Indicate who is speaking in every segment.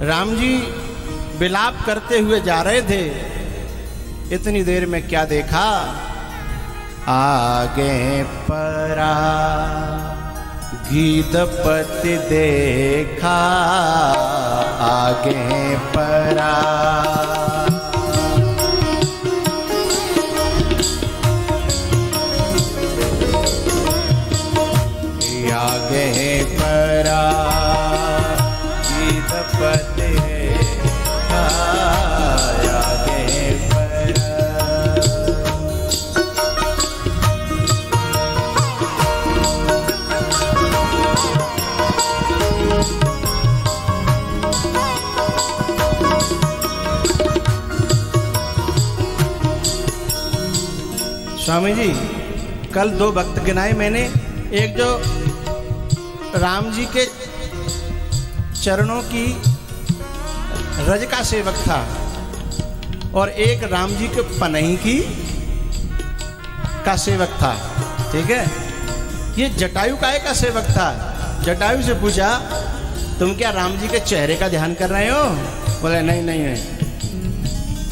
Speaker 1: राम जी विलाप करते हुए जा रहे थे, इतनी देर में क्या देखा, आगे परा गीधपति देखा, आगे परा आगे परा गीधपति देखा, आगे परा। स्वामी जी कल दो भक्त गिनाए मैंने, एक जो राम जी के चरणों की रज का सेवक था और एक राम जी के पनही की का सेवक था, ठीक है। ये जटायु काय का सेवक था। जटायु से पूछा तुम क्या राम जी के चेहरे का ध्यान कर रहे हो? बोले नहीं नहीं नहीं।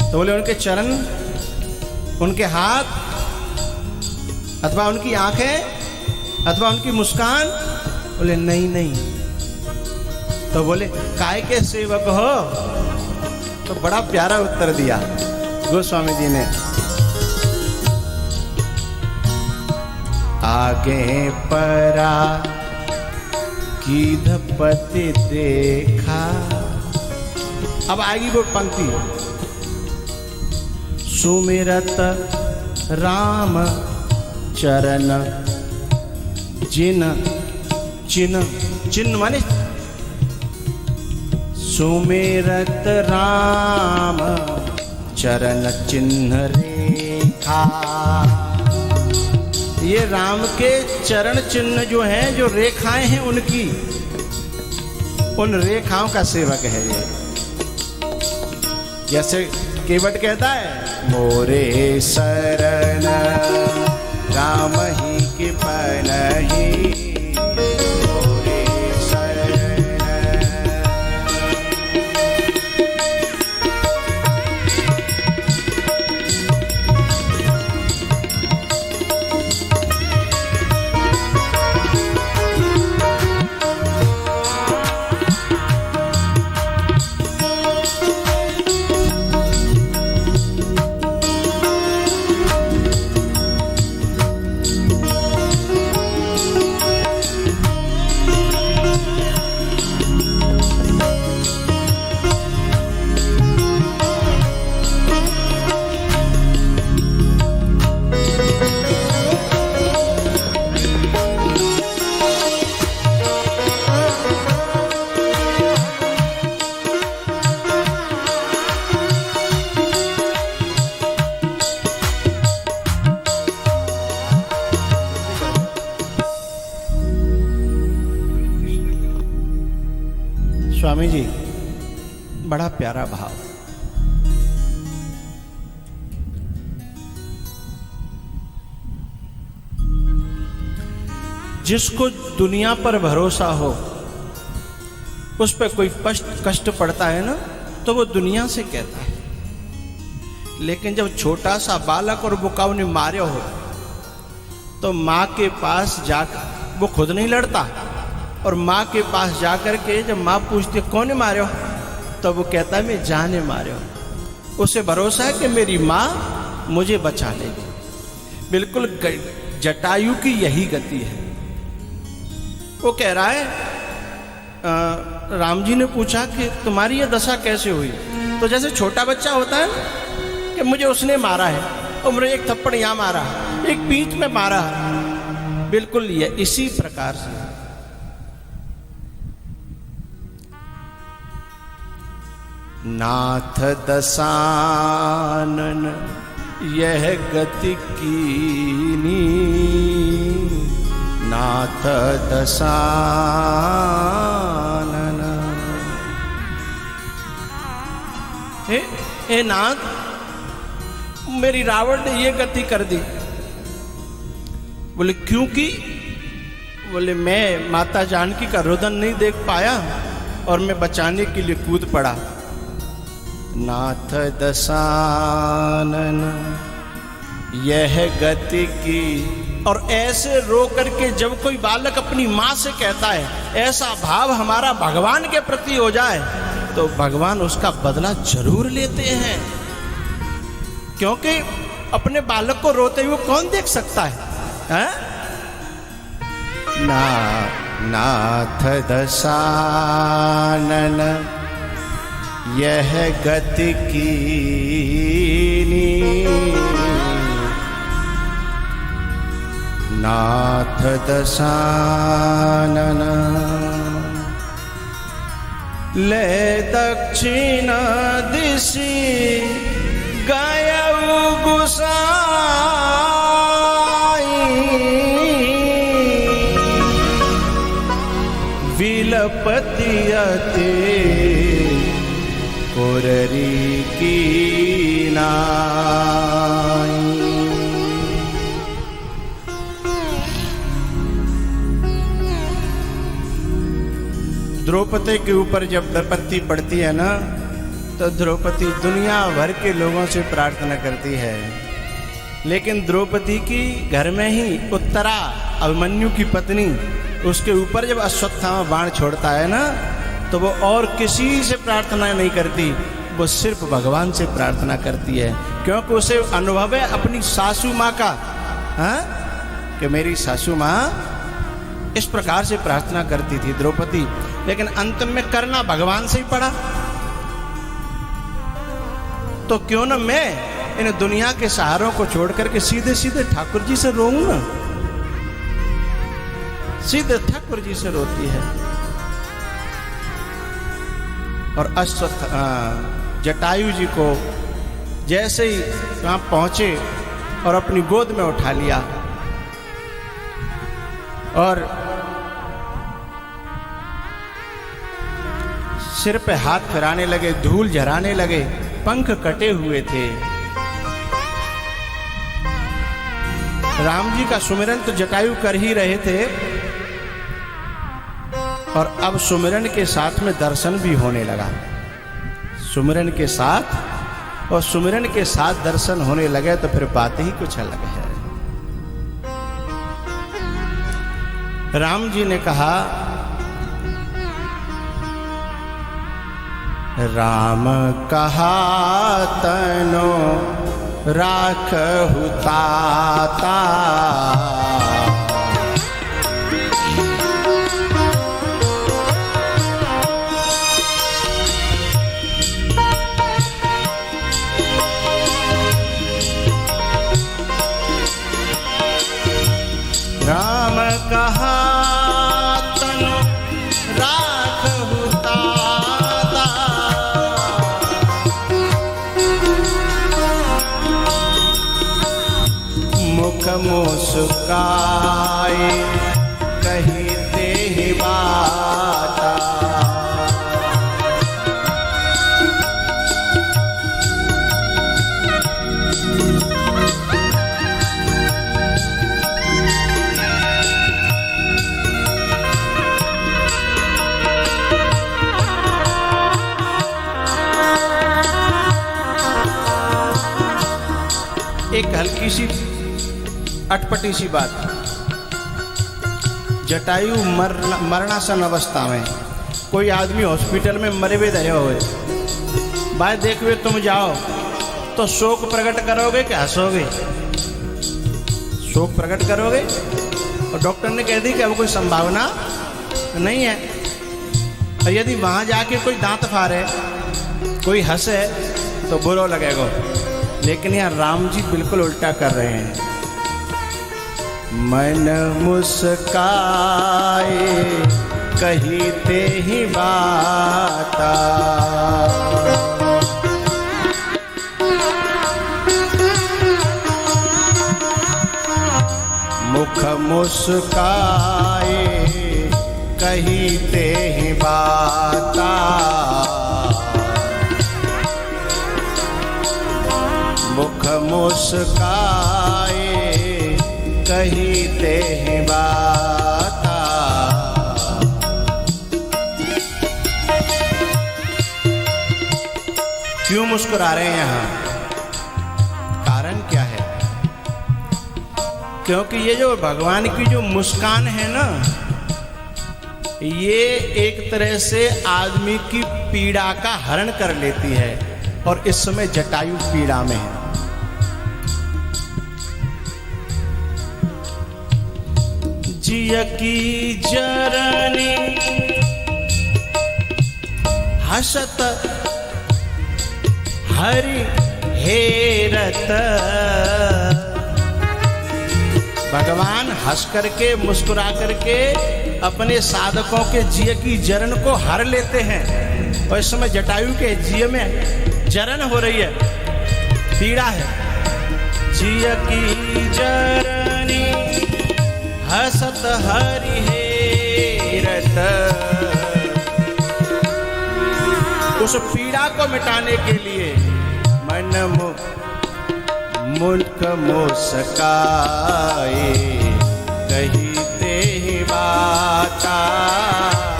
Speaker 1: तो बोले उनके चरण, उनके हाथ, अथवा उनकी आंखें, अथवा उनकी मुस्कान? बोले नहीं नहीं। तो बोले काय के सेवक हो? तो बड़ा प्यारा उत्तर दिया गोस्वामी जी ने, आगे परा गीधपति देखा। अब आएगी वो पंक्ति, सुमिरत राम चरण जिन चिन्ह, चिन्ह माने सुमिरत राम चरण चिन्ह रेखा। ये राम के चरण चिन्ह जो हैं, जो रेखाएं हैं उनकी, उन रेखाओं का सेवक है ये। जैसे केवट कहता है मोरे शरण राम ही कृपणहि, मोरे शरण। स्वामी जी बड़ा प्यारा भाव। जिसको दुनिया पर भरोसा हो, उस पर कोई कष्ट पड़ता है ना, तो वो दुनिया से कहता है। लेकिन जब छोटा सा बालक और बुकाऊ ने मारे हो, तो माँ के पास जाकर वो खुद नहीं लड़ता, और माँ के पास जाकर के जब माँ पूछती कौन मारे हो, तो वो कहता है मैं जाने मारे हो। उसे भरोसा है कि मेरी माँ मुझे बचा लेगी। बिल्कुल जटायु की यही गति है। वो कह रहा है, राम जी ने पूछा कि तुम्हारी ये दशा कैसे हुई? तो जैसे छोटा बच्चा होता है ना, कि मुझे उसने मारा है, और मुझे एक थप्पड़ यहाँ मारा, एक पीठ में मारा, बिल्कुल ये इसी प्रकार से। नाथ दसानन यह गति कीनी, नाथ दसानन। हे नाथ, मेरी रावण ने ये गति कर दी। बोले क्यों की? बोले मैं माता जानकी का रुदन नहीं देख पाया, और मैं बचाने के लिए कूद पड़ा। नाथ दशानन यह गति की, और ऐसे रो करके जब कोई बालक अपनी माँ से कहता है, ऐसा भाव हमारा भगवान के प्रति हो जाए तो भगवान उसका बदला जरूर लेते हैं, क्योंकि अपने बालक को रोते हुए कौन देख सकता है? नाथ दशानन यह गति कीनी, नाथ दशानन ले दक्षिण दिशि गयउ गुसाई, विलपति अति कुररी की नाई। द्रौपदी के ऊपर जब विपत्ति पड़ती है ना, तो द्रौपदी दुनिया भर के लोगों से प्रार्थना करती है, लेकिन द्रौपदी की घर में ही उत्तरा, अभिमन्यु की पत्नी, उसके ऊपर जब अश्वत्थामा बाण छोड़ता है ना, तो वो और किसी से प्रार्थना नहीं करती, वो सिर्फ भगवान से प्रार्थना करती है, क्योंकि उसे अनुभव है अपनी सासू माँ का, कि मेरी सासू माँ इस प्रकार से प्रार्थना करती थी द्रौपदी। लेकिन अंत में करना भगवान से ही पड़ा, तो क्यों न मैं इन दुनिया के सहारों को छोड़ करके सीधे सीधे ठाकुर जी से रोऊं ना। सीधे ठाकुर जी से रोती है। और जटायु जी को जैसे ही वहां पहुंचे और अपनी गोद में उठा लिया और सिर पे हाथ फिराने लगे, धूल झराने लगे, पंख कटे हुए थे। राम जी का सुमिरन तो जटायु कर ही रहे थे, और अब सुमिरन के साथ में दर्शन भी होने लगा। सुमिरन के साथ, और सुमिरन के साथ दर्शन होने लगे तो फिर बात ही कुछ अलग है। राम जी ने कहा, राम कहा तनो राखहु ताता, राम कहा तनु राखहु ताता, मुख मुस्काए कहते ही बाता, एक हल्की सी अटपटी सी बात। जटायु मरणासन अवस्था में, कोई आदमी हॉस्पिटल में मरे हुए धरे हुए, भाई देख हुए तुम जाओ तो शोक प्रकट करोगे कि हंसोगे? शोक प्रकट करोगे। और डॉक्टर ने कह दी कि अब कोई संभावना नहीं है। और यदि वहां जाके कोई दांत फाड़े, कोई हंसे, तो बुरा लगेगा। लेकिन यहाँ राम जी बिल्कुल उल्टा कर रहे हैं। मन मुस्काए कहते ही बाता, मुख मुस्काए कहते ही बाता, मुख मुस्काए कहते हैं बाता। क्यों मुस्कुरा रहे हैं यहाँ? कारण क्या है? क्योंकि ये जो भगवान की जो मुस्कान है ना, ये एक तरह से आदमी की पीड़ा का हरण कर लेती है, और इस समय जटायु पीड़ा में है। जिय की जरनी हसत हरि हेरत। भगवान हंस करके मुस्कुरा करके अपने साधकों के जिय की जरन को हर लेते हैं, और इस समय जटायु के जिय में जरन हो रही है, पीड़ा है। जिय की जरनी हसत हरि हेरत। उस पीड़ा को मिटाने के लिए मन मुल्क मुस्काए, कहते ही बाता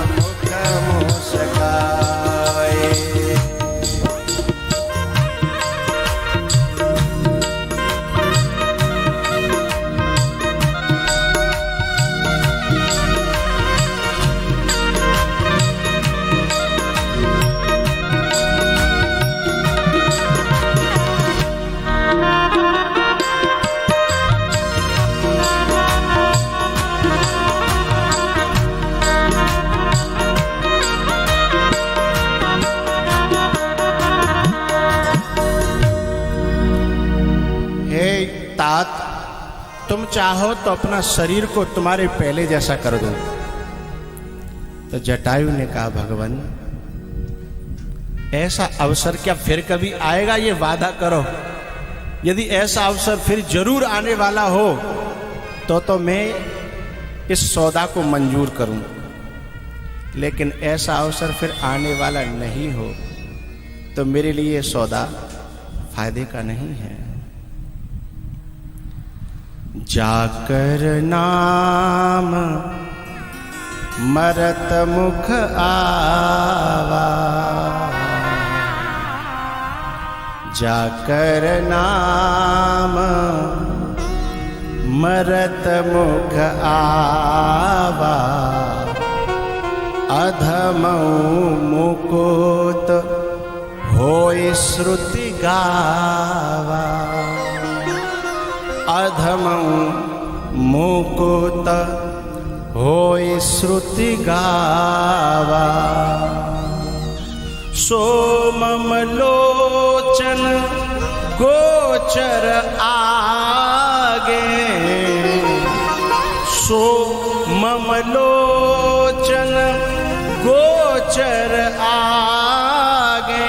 Speaker 1: मुख मुस्काए। तुम चाहो तो अपना शरीर को तुम्हारे पहले जैसा कर दो। तो जटायु ने कहा, भगवान ऐसा अवसर क्या फिर कभी आएगा? ये वादा करो, यदि ऐसा अवसर फिर जरूर आने वाला हो तो मैं इस सौदा को मंजूर करूं। लेकिन ऐसा अवसर फिर आने वाला नहीं हो तो मेरे लिए ये सौदा फायदे का नहीं है। जाकर नाम मरत मुख आवा, जाकर नाम मरत मुख आवा, अधमऊ मुकुत होय श्रुति गावा, अधमऊ मुकुत होय श्रुति गावा। सोमम लोचन गोचर आगे, सोमम लोचन गोचर आगे,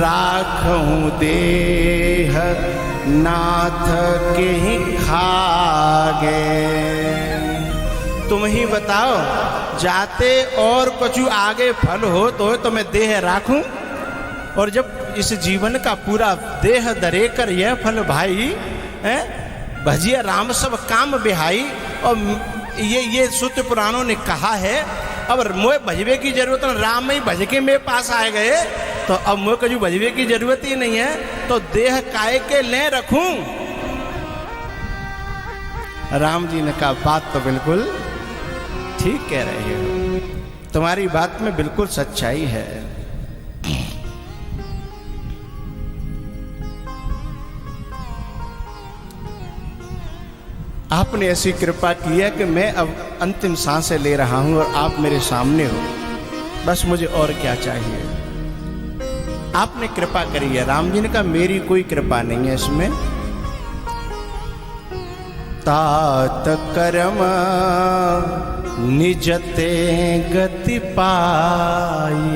Speaker 1: राखूं देह नाथ के ही खागे। तुम ही बताओ, जाते और कुछ आगे फल हो तो मैं देह राखूं, और जब इस जीवन का पूरा देह दरे कर यह फल भाई है, भजिया राम सब काम बिहाई। और ये सूत्र पुराणों ने कहा है, अब मोह भजवे की जरूरत न, राम में ही भज के मेरे पास आए गए, तो अब मोह कजू भजवे की जरूरत ही नहीं है, तो देह काय के ले रखूं। राम जी ने कहा, बात तो बिल्कुल ठीक कह रहे हो, तुम्हारी बात में बिल्कुल सच्चाई है। आपने ऐसी कृपा की है कि मैं अब अंतिम सांसें ले रहा हूं और आप मेरे सामने हो, बस मुझे और क्या चाहिए। आपने कृपा करी है। राम जी ने कहा, मेरी कोई कृपा नहीं है इसमें। तात कर्म निजते गति पाई।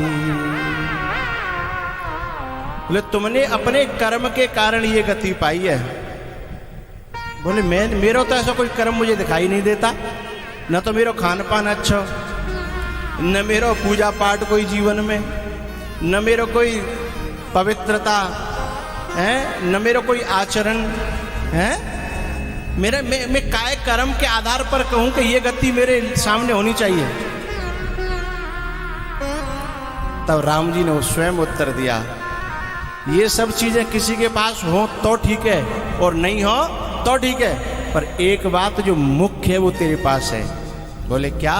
Speaker 1: बोले तुमने अपने कर्म के कारण ये गति पाई है। बोले मेरा तो ऐसा कोई कर्म मुझे दिखाई नहीं देता, न तो मेरा खान पान अच्छा, न मेरा पूजा पाठ कोई जीवन में, न मेरा कोई पवित्रता है, न मेरा कोई आचरण है। मैं काय कर्म के आधार पर कहूं कि ये गति मेरे सामने होनी चाहिए। तब राम जी ने स्वयं उत्तर दिया, ये सब चीजें किसी के पास हो तो ठीक है और नहीं हो तो ठीक है, पर एक बात जो मुख्य है वो तेरे पास है। बोले क्या?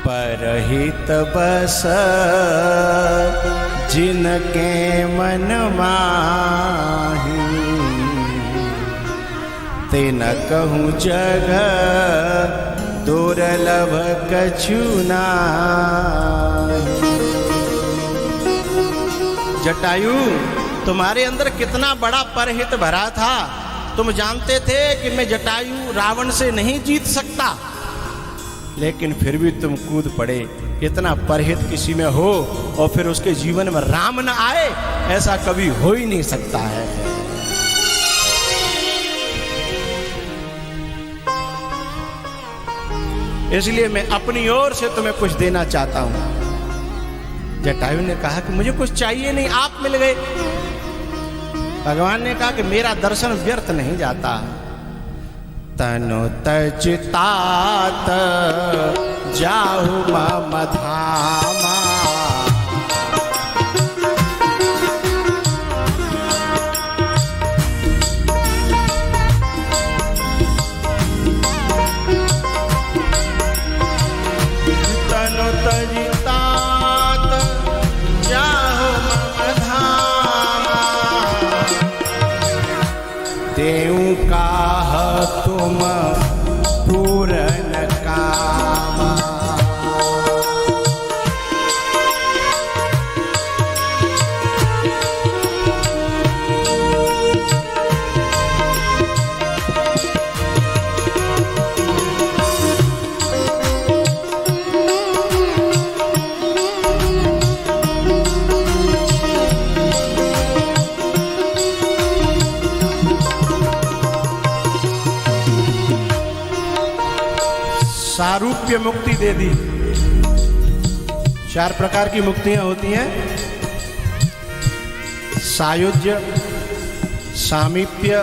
Speaker 1: परहित बस जिनके मन माही, ते न कहूँ जग दुर्लभ कछु नाहि। जटायु, तुम्हारे अंदर कितना बड़ा परहित भरा था। तुम जानते थे कि मैं जटायु रावण से नहीं जीत सकता, लेकिन फिर भी तुम कूद पड़े। इतना परहित किसी में हो और फिर उसके जीवन में राम न आए, ऐसा कभी हो ही नहीं सकता है। इसलिए मैं अपनी ओर से तुम्हें कुछ देना चाहता हूं। जटायु ने कहा कि मुझे कुछ चाहिए नहीं, आप मिल गए। भगवान ने कहा कि मेरा दर्शन व्यर्थ नहीं जाता। तनु तज तात जाहु मम धामा, तनु तज तात जाहु मम धामा, देऊ काह तुम पूरन कामा। सारूप्य मुक्ति दे दी। 4 प्रकार की मुक्तियां होती हैं, सायुज्य, सामीप्य,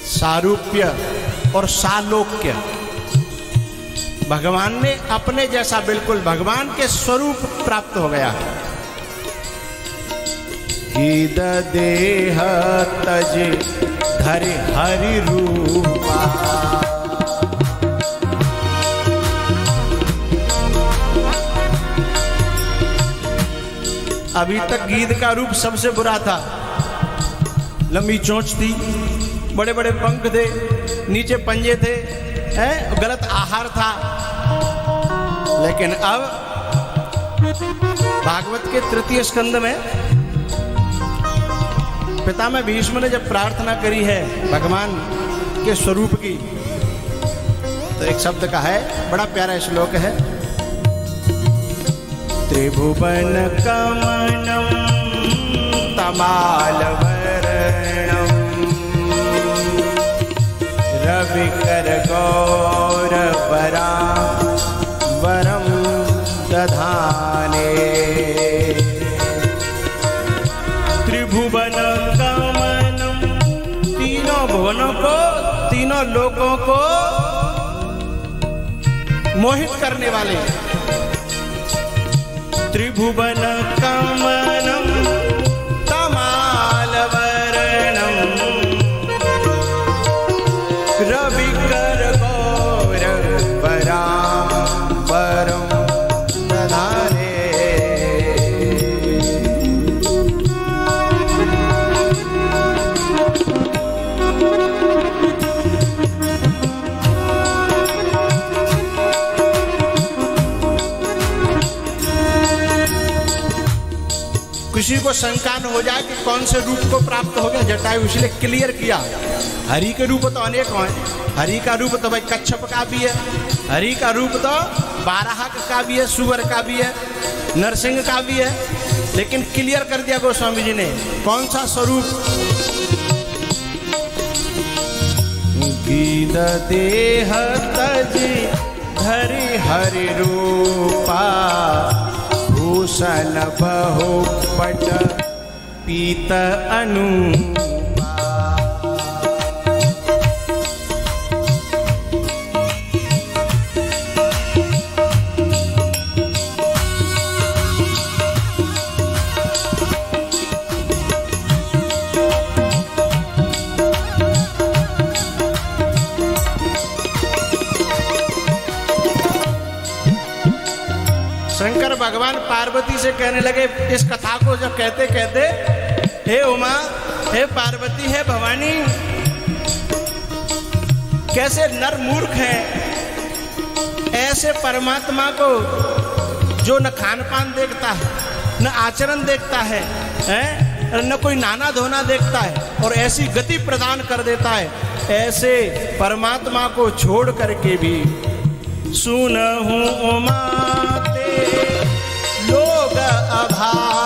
Speaker 1: सारूप्य और सालोक्य। भगवान ने अपने जैसा बिल्कुल भगवान के स्वरूप प्राप्त हो गया। हीद देह तज धरि हरि रूपा, अभी तक गीध का रूप सबसे बुरा था। लंबी चोंच थी, बड़े बड़े पंख थे, नीचे पंजे थे, गलत आहार था। लेकिन अब भागवत के 3 स्कंद में पितामह भीष्म ने जब प्रार्थना करी है भगवान के स्वरूप की, तो एक शब्द का है, बड़ा प्यारा श्लोक है। त्रिभुवन कमनं तमालवरणं, रविकर गौरवरावरं दधाने। त्रिभुवन कमनं, तीनों भुवनों को, तीनों लोकों को मोहित करने वाले। त्रिभुवन कमनं तमालवरणं, रविकर गौरवरावरं दधाने। किसी को शंका न हो जाए कि कौन से रूप को प्राप्त हो गया, जटायु इसलिए क्लियर किया। हरि के रूप तो अनेक हैं। हरि का रूप तो भाई कच्छप का भी है, हरि का रूप तो बाराहक का भी है, सुअर का भी है, नरसिंह का भी है। लेकिन क्लियर कर दिया गोस्वामी जी ने कौन सा स्वरूप। गीध देह तज धरि हरि रूपा, भूषण बहु पट पीत अनुपा। शंकर भगवान पार्वती से कहने लगे, इस कथा को जब कहते कहते, हे उमा, हे पार्वती, हे भवानी, कैसे नर मूर्ख हैं, ऐसे परमात्मा को जो न खान पान देखता है, न आचरण देखता है, न कोई नाना धोना देखता है, और ऐसी गति प्रदान कर देता है, ऐसे परमात्मा को छोड़ करके भी सुनहूं उमा ते लोग अभाव।